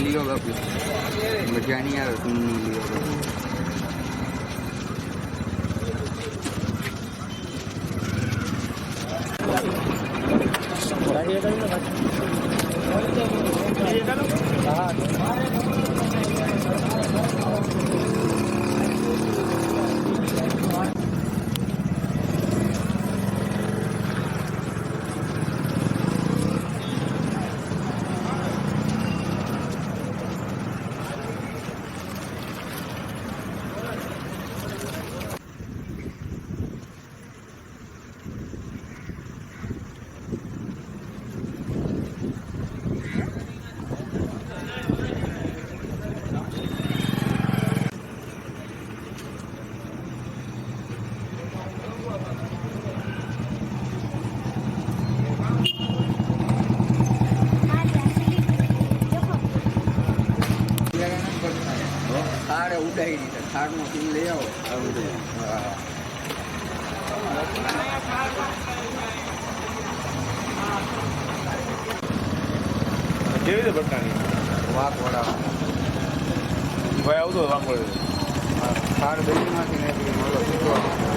लियो बापू मजा नहीं आ रहा तुम नहीं लियो थार उड़ाई नहीं थार नो टीम ले आओ કેવી રીતે બટકાની વાક વડા ભાઈ આવતો વાંકો થાર બેસીમાંથી ને મળો